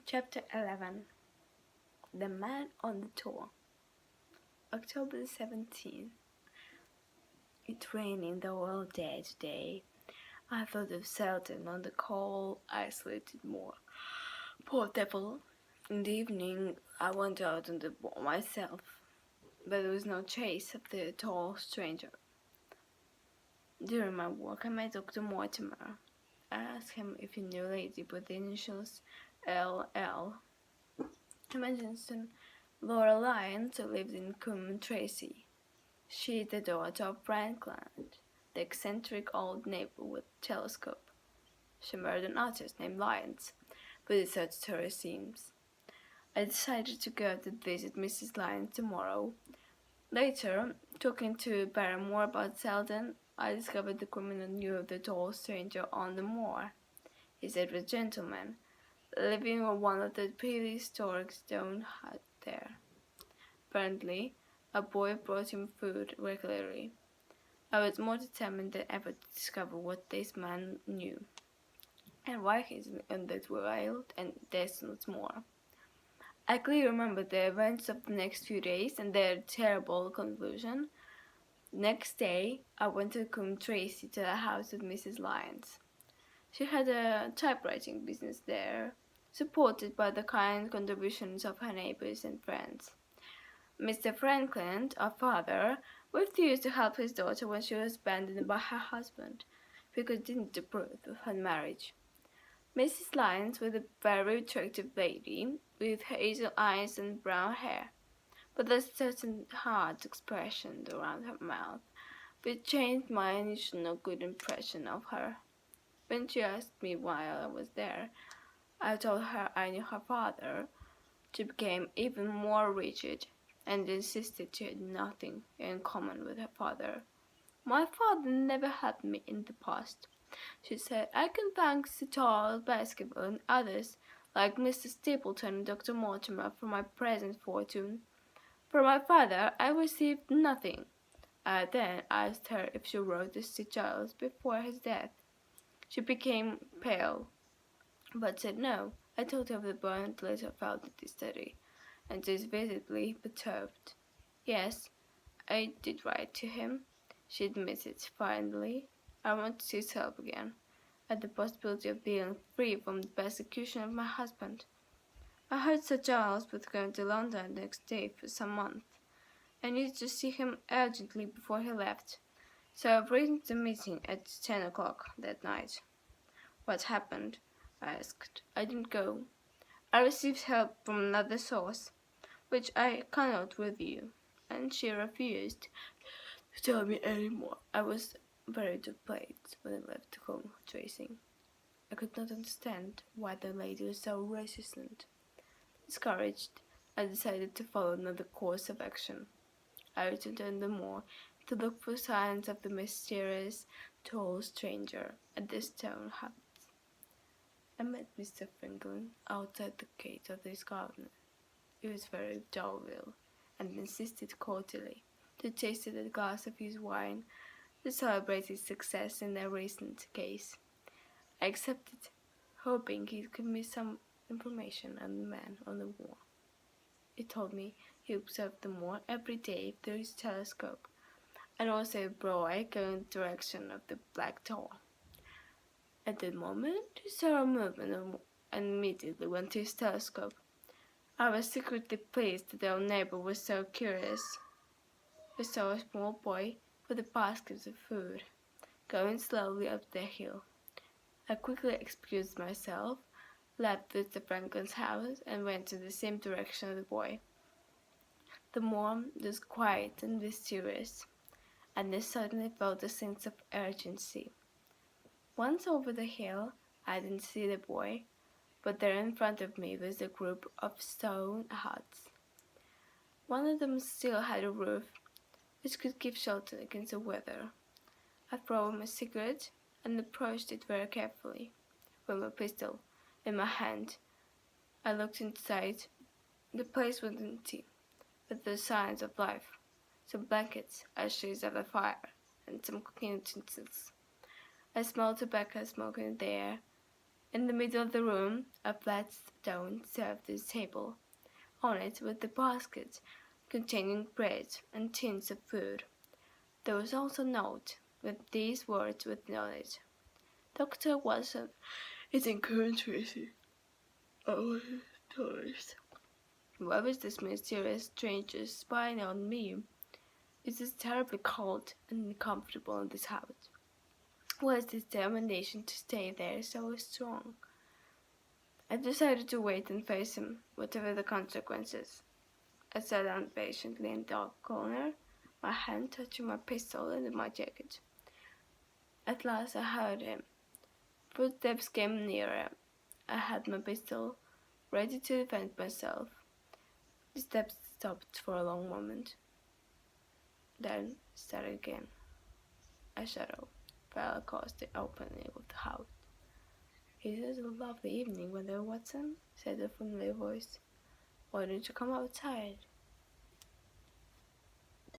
Chapter 11. The Man on the Tour. October 17th. It raining the whole day today. I thought of Selden on the cold, isolated moor. Poor devil. In the evening, I went out on the moor myself, but there was no trace of the tall stranger. During my walk, I met Dr. Mortimer. I asked him if he knew a lady with the initials L.L. He mentioned Laura Lyons, who lived in Coombe Tracy. She is the daughter of Frankland, the eccentric old neighbor with a telescope. She married an artist named Lyons, but it's such a story seems. I decided to go to visit Mrs. Lyons tomorrow. Later, talking to Barrymore about Selden, I discovered the criminal knew of the tall stranger on the moor. He said was a gentleman, living in one of the prehistoric stone huts there. Apparently, a boy brought him food regularly. I was more determined than ever to discover what this man knew, and why he's in that wild and desolate moor. I clearly remember the events of the next few days and their terrible conclusion. Next day, I went to Coombe Tracy to the house of Mrs. Lyons. She had a typewriting business there, supported by the kind contributions of her neighbors and friends. Mr. Frankland, our father, refused to help his daughter when she was abandoned by her husband, because he didn't approve of her marriage. Mrs. Lyons was a very attractive lady, with hazel eyes and brown hair, but a certain hard expression around her mouth, which changed my initial good impression of her. When she asked me why I was there, I told her I knew her father. She became even more rigid and insisted she had nothing in common with her father. My father never helped me in the past, she said. I can thank to Charles Baskerville and others like Mr. Stapleton and Dr. Mortimer for my present fortune. From my father I received nothing. I then asked her if she wrote this to Charles before his death. She became pale, but said no. I told her of the burnt letter found in the study, and she was visibly perturbed. Yes, I did write to him, she admitted finally. I want to see Selb again, at the possibility of being free from the persecution of my husband. I heard Sir Charles was going to London the next day for some months. I needed to see him urgently before he left, so I've arranged a meeting at 10 o'clock that night. What happened? I asked. I didn't go. I received help from another source, which I cannot reveal, and she refused to tell me any more. I was very depressed when I left home tracing. I could not understand why the lady was so resistant. Discouraged, I decided to follow another course of action. I returned on the moor to look for signs of the mysterious, tall stranger at the stone hut. I met Mr. Franklin outside the gate of his garden. He was very jovial, and insisted cordially to taste a glass of his wine to celebrate his success in a recent case. I accepted, hoping he'd give me some information on the man on the moor. He told me he observed the moor every day through his telescope, and also a boy going in the direction of the Black Tower. At that moment, he saw a movement and immediately went to his telescope. I was secretly pleased that our neighbor was so curious. We saw a small boy with a basket of food, going slowly up the hill. I quickly excused myself, left Mr. Franklin's house, and went in the same direction as the boy. The moor was quiet and mysterious, and I suddenly felt a sense of urgency. Once over the hill, I didn't see the boy, but there in front of me was a group of stone huts. One of them still had a roof, which could give shelter against the weather. I threw him a cigarette and approached it very carefully, with my pistol in my hand. I looked inside. The place was empty, but there were signs of life: some blankets, ashes of a fire, and some cooking utensils. I smelled tobacco smoke in the air. In the middle of the room, a flat stone served as a table. On it was the basket containing bread and tins of food. There was also a note with these words written on it: Dr. Watson is encouraging our tourist. Whoever is this mysterious stranger spying on me? It is terribly cold and uncomfortable in this house. Why is this determination to stay there so strong? I decided to wait and face him, whatever the consequences. I sat down patiently in the dark corner, my hand touching my pistol under my jacket. At last I heard him. Footsteps came nearer. I had my pistol, ready to defend myself. The steps stopped for a long moment, then started again. A shadow fell across the opening of the house. "It is a lovely evening weather, Watson," said a familiar voice. "Why don't you come outside?